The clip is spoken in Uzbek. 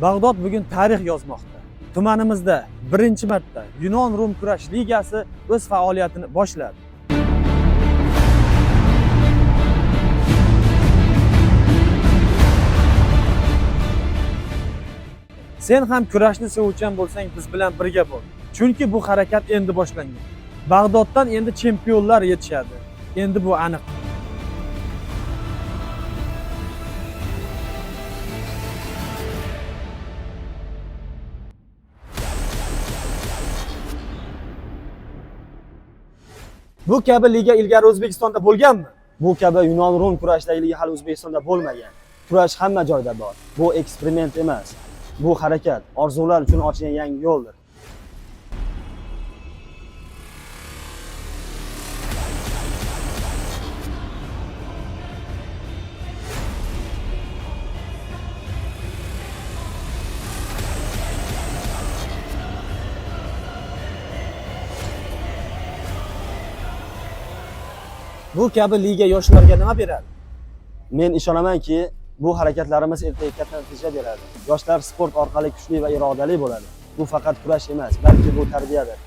Bag'dod bugun tarix yozmoqda. Tumanimizda birinchi marta Yunon-Rum kurash ligasi o'z faoliyatini boshladi. Sen ham kurashni sevuvchan bo'lsang, biz bilan birga bo'l. Chunki bu harakat endi boshlangan. Bag'doddan endi chempionlar yetishadi. Endi bu aniq. Bu kabi liga ilgari O'zbekistonda bo'lganmi? Bu kabi Yunon-Rum kurashdagi liga hali O'zbekistonda bo'lmagan. Kurash hamma joyda bor. Bu eksperiment emas. Bu harakat orzular uchun ochilgan yangi yo'ldir. Bu kabi liga yoshlarga nima beradi? Men ishonamanki, bu harakatlarimiz ertaga katta natija beradi. Yoshlar sport orqali kuchli va irodali bo'ladi. Bu faqat kurash emas, balki bu tarbiyadir.